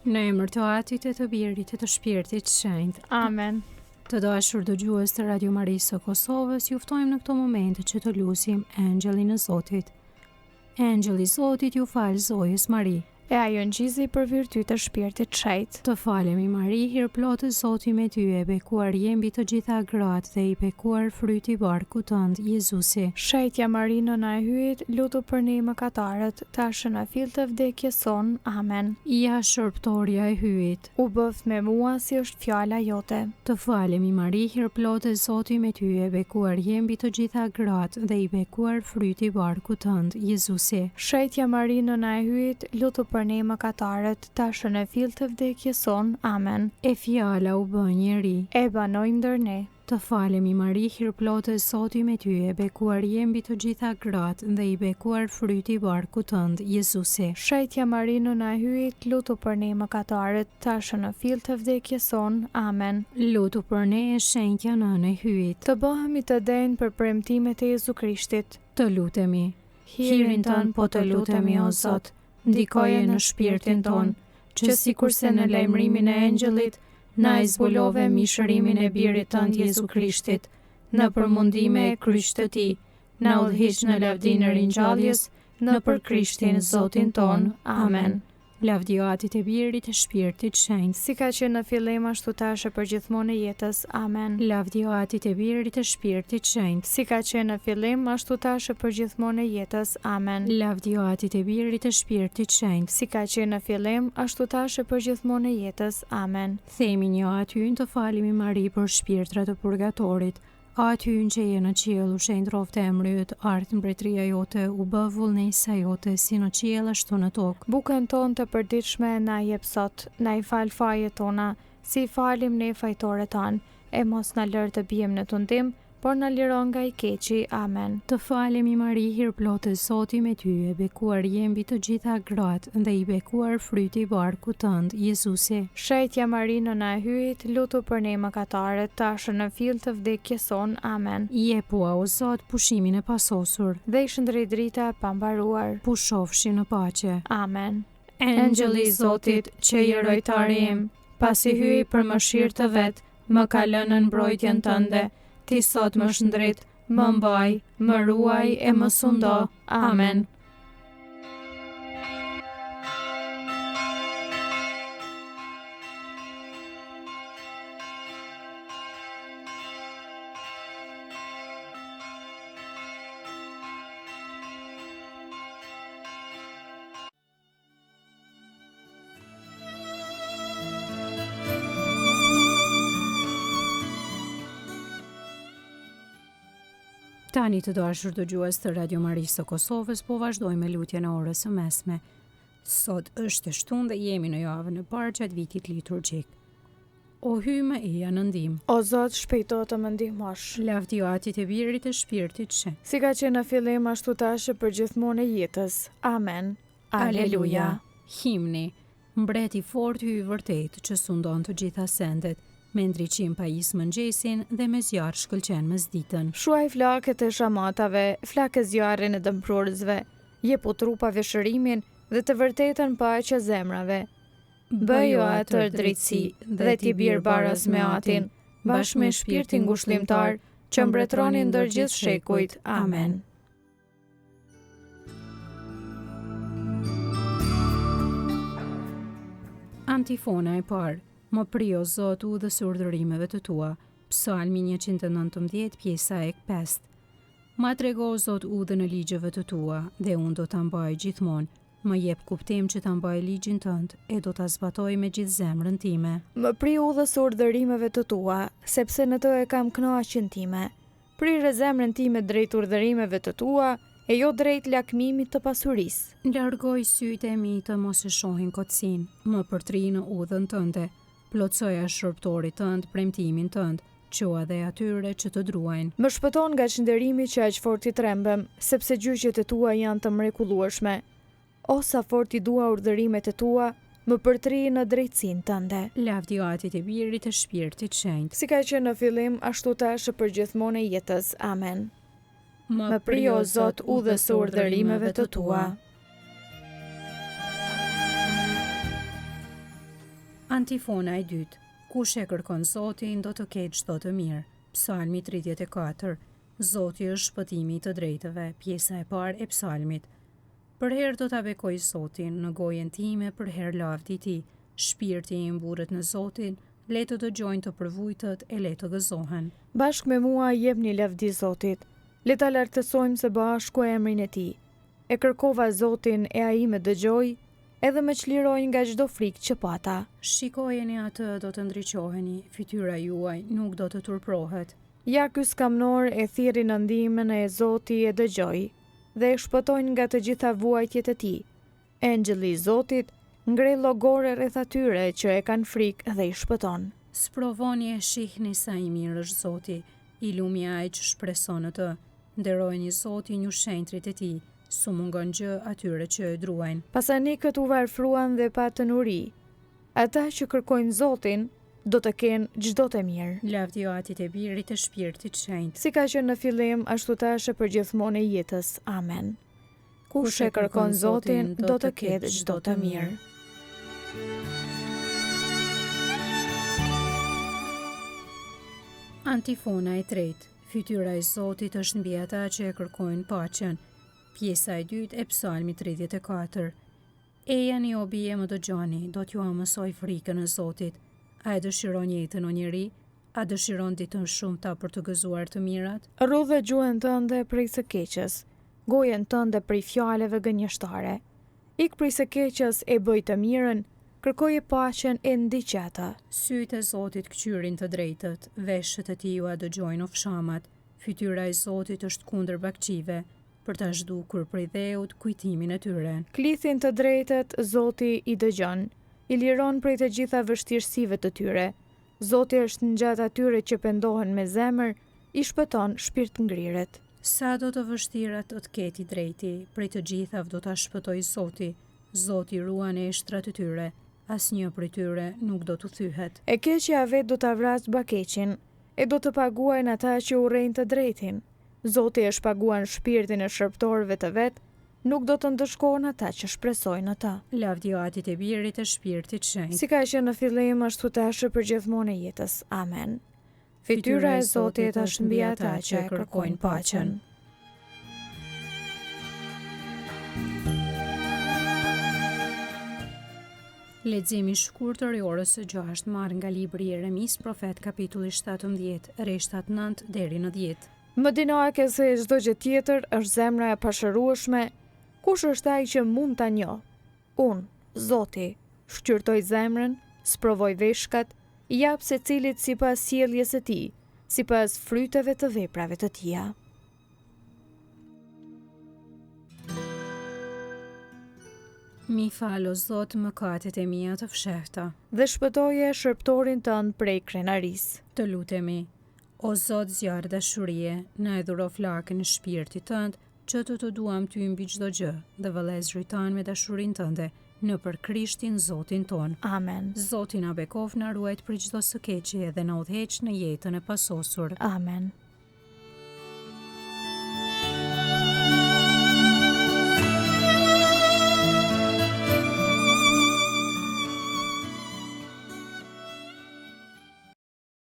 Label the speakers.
Speaker 1: Në emër të Atit e të Birit e të Shpirtit Shenjtë.
Speaker 2: Amen.
Speaker 1: Të dashur dëgjues të Radio Marisë së Kosovës, ju ftojmë në këto momente që të lutim Engjëllin e Zotit. Engjëlli i Zotit ju fal zojës Mari.
Speaker 2: E ajo ngjizi për virtyt të Shpirtit Shenjtë.
Speaker 1: Të falemi Mari, hir plotë Zoti me ty, e bekuar je mbi të gjitha gratë dhe i bekuar fryti i barkut tënd, Jezusi.
Speaker 2: Shenjtja Mari, nëna e hyjit, lutu për ne mëkatarët, tashë në fill të vdekjes son. Amen.
Speaker 1: Ja shërptoria e hyjit.
Speaker 2: U bëft me mua si është fjala jote.
Speaker 1: Të falemi Mari, hir plotë Zoti me ty, e bekuar je mbi të gjitha gratë dhe i bekuar fryti i barkut tënd, Jezusi.
Speaker 2: Shenjtja Mari, nëna e hyjit, lutu për ne mëkatarët, tashë në fill të vdekjes son. Amen.
Speaker 1: E fjala u bë njeri.
Speaker 2: E banojmë ndër ne.
Speaker 1: Të falemi Mari, hir plotë Zoti me ty, e bekuar je mbi të gjitha gratë dhe i bekuar fryti i barkut tënd, Jezusi.
Speaker 2: Shenjtja Mari, nëna e hyjit, lutu për ne mëkatarët, tashë në fill të vdekjes son. Amen.
Speaker 1: Lutu për ne e shenjtja nënë e hyjit.
Speaker 2: Të bëhemi të denjë për premtimet e Jezu Krishtit.
Speaker 1: Të lutemi. Hirin tënë po të lutemi o Zot, ndikoje në shpirtin ton, që sikurse në lajmërimin e engjëllit, na e zbulove mishërimin e birit tënd Jezu Krishtit, në përmundime e kryqit të tij, na udhëhiq në lavdinë e ringjalljes, në për Krishtin Zotin ton. Amen. Lavdio Atit e Birit e Shpirtit Shenjtë.
Speaker 2: Si ka qenë në fillim ashtu tashë për gjithmonë e jetës. Amen.
Speaker 1: Lavdio Atit e Birit e Shpirtit Shenjtë.
Speaker 2: Si ka qenë në fillim ashtu tashë për gjithmonë e jetës. Amen.
Speaker 1: Lavdio Atit e Birit e Shpirtit Shenjtë.
Speaker 2: Si ka qenë në fillim ashtu tashë për gjithmonë e jetës. Amen.
Speaker 1: Themi një atyën të falemi Mari për shpirtrat e purgatorit. Atyën që je në qiell, u shenjtroft emri yt, ardh mbretëria jote, u bë vullnesa jote, si në qiell ashtu në tokë.
Speaker 2: Bukën tonë të përditshme na jep sot, na i fal fajet tona, si i falim ne fajtorët tanë, e mos na lër të bijmë në tundim, por na liron nga i keqi. Amen.
Speaker 1: Të falemi Mari, hir plotë Zoti me ty, e bekuar je mbi të gjitha gratë dhe i bekuar fryti i barkut tënd, Jezusi.
Speaker 2: Shenjtja Mari, nëna e hyjit, lutu për ne mëkatarët, tashë në fill të vdekjes son. Amen.
Speaker 1: Jepua o Zot pushimin e pasosur,
Speaker 2: dhe i shndrej drita e pambaruar.
Speaker 1: Pushofshi në paqe.
Speaker 2: Amen.
Speaker 1: Engjëlli i Zotit, që je rojtari im, pasi hyi për mëshirë të vet, më ka lënë në mbrojtjen tënde. Ti sot më shndrit, më mbaj, më ruaj e më sundo. Amen. Tani të dashur dëgjues të Radio Marisë së Kosovës, po vazhdojmë me lutjen e orës së mesme. Sot është e shtunë dhe jemi në javën e parë gjatë vitit liturgjik. O hyjmë eja në ndihmë.
Speaker 2: O Zot, shpejto të më ndihmosh.
Speaker 1: Lavdio Atit e Birit e Shpirtit Shenjtë.
Speaker 2: Si ka qenë në fillim ashtu tashë për gjithmonë e jetës. Amen. Aleluja.
Speaker 1: Himni. Mbreti fort hyj vërtet, që sundon të gjitha sendet. Me ndriqim pajis mëngjesin dhe me zjarë shkëlqen mesditën.
Speaker 2: Shuaj flakët e shamatave, flakë zjarrin e dëmprurësve, jepu trupave shërimin dhe të vërtetën paqe zemrave. Bëjo atër drejtësi dhe ti birë baraz me atin, bashkë me shpirtin ngushëllimtar, që mbretronin ndër gjithë shekujt. Amen.
Speaker 1: Antifona e parë. Më prio Zot udhës së urdhërimeve të tua. Psalmi 119, pjesa e 5. Ma trego Zot udhën e ligjeve të tua, dhe unë do ta mbaj gjithmonë. Më jep kuptim që ta mbaj ligjin tënd, e do ta zbatoj me gjithë zemrën time.
Speaker 2: Më prio udhës së urdhërimeve të tua, sepse në to e kam kënaqjen time. Prire zemrën time drejt urdhërimeve të tua, e jo drejt lakmimit të pasurisë.
Speaker 1: Largoj sytë e mi të mos e shohin kotësin, më përtri në udhën tënde. Plotsoja shërptorit tënd, premtimin tënd, qua dhe atyre që të druajnë.
Speaker 2: Më shpëton nga çnderimi që aq fort i trembem, sepse gjyqjet e tua janë të mrekullueshme. O sa fort i dua urdhërimet e tua, më përtri në drejtsinë tënde.
Speaker 1: Lavdio Atit e Birit e Shpirtit Shenjtë.
Speaker 2: Si ka qenë në fillim, ashtu tashë për gjithmonë e jetës. Amen. Më prio Zot udhës së urdhërimeve të tua.
Speaker 1: Antifona e dytë. Kush e kërkon Zotin do të ketë çdo të mirë. Psalmi 34. Zoti është shpëtimi i të drejtëve. Pjesa e parë e psalmit. Për herë do ta bekoj Zotin në gojen time për herë lavdi i tij. Shpirti im mburret në Zotin, le të dëgjojnë të përvujtët e le të gëzohen.
Speaker 2: Bashkë me mua jepni lavdi Zotit. Le ta lartësojmë së bashku emrin e tij. E kërkova Zotin e ai më dëgjoi, edhe më çliroi nga çdo frikë që pata.
Speaker 1: Shikojeni atë do të ndriqoheni, fytyra juaj nuk do të turprohet.
Speaker 2: Ja ky skamnor e thirrri në ndihmën e Zoti e dëgjoi, dhe e shpëtojnë nga të gjitha vuajtjet e tij. Engjëlli i Zotit ngre llogore rreth atyre që e kanë frikë dhe i shpëton.
Speaker 1: Sprovoni e shihni sa i mirë është Zoti, i lumi ai që shpreson në të. Nderojeni Zotin ju shenjtrit e tij, su mungon gjë atyre që e druajnë.
Speaker 2: Pasanikët u varfruan dhe patën uri. Ata që kërkojnë Zotin do të kenë çdo të mirë.
Speaker 1: Lavdi Atit e Birit e Shpirtit Shenjtë.
Speaker 2: Si ka qenë në fillim, ashtu tash e përgjithmonë e jetës. Amen. Kush e kërkon Zotin do të ketë çdo të mirë.
Speaker 1: Antifona e tretë. Fytyra e Zotit është mbi ata që e kërkojnë paqen. Pjesa e dytë e psalmit 34. Ejani o bie më dëgjoni, do t'ju amësoj frikën e Zotit. A e dëshiron jetën o njeri? A dëshiron ditën shumëta për të gëzuar të mirat?
Speaker 2: Rrudhe gjuhën tënde prej së keqes, gojen tënde prej fjalëve gënjeshtare. Ik prej së keqes e bëj të mirën, kërkoje paqen e ndiq ata.
Speaker 1: Sytë e Zotit këqyrin të drejtët, veshët e tij u dëgjojnë ofshamat. Fytyra e Zotit është kundër bakqive, për ta zhdukur prej dheut kujtimin e tyre.
Speaker 2: Klithin të drejtët Zoti i dëgjon, i liron prej të gjitha vështirësive të tyre. Zoti është ngjatë atyre që pendohen me zemër, i shpëton shpirt ngrirët.
Speaker 1: Sa do të vështirat do të ketë i drejti, prej të gjithav do ta shpëtoj Zoti. Zoti ruan e shtrat e tyre, asnjë prej tyre nuk do të thyhet.
Speaker 2: E keqja vet do ta vrasë bakeqin, e do të paguajnë ata që urrejnë të drejtin. Zoti e shpaguan shpirtin e shërptorëve të vet, nuk do të ndëshkohen ata që shpresojnë ata.
Speaker 1: Lavdi Atit e Birit e Shpirtit Shenjtë.
Speaker 2: Si ka qenë në fillim, ashtu tash e përgjithmonë e jetës. Amen. Fytyra e Zotit është mbi ata që e kërkojnë paqen.
Speaker 1: Leximi i shkurtër i orës së 6 marrë nga libri i Jeremis, profet, kapitulli 17, rreshtat 9 deri në 10.
Speaker 2: Më dinoake se çdo gjë tjetër është zemra e pashërueshme, kush është ai që mund ta njohë? Unë, Zoti, shqyrtoj zemrën, sprovoj veshkat, i jap secilit sipas sjelljes së tij, sipas fryteve të veprave të tija.
Speaker 1: Mi falo Zot mëkatet e mia të fshehta,
Speaker 2: Dhe shpëtoje shërptorin tënd prej krenarisë.
Speaker 1: të lutemi. O Zot, zjarr dashurie, na e dhuro flakën e shpirtit tënd, që të duam ty mbi çdo gjë, dhe vëllezërit tanë me dashurinë tënde, nëpër Krishtin Zotin ton.
Speaker 2: Amen.
Speaker 1: Zoti na bekov na ruajt për çdo së keqe dhe na udhëheq në jetën e pasosur.
Speaker 2: Amen.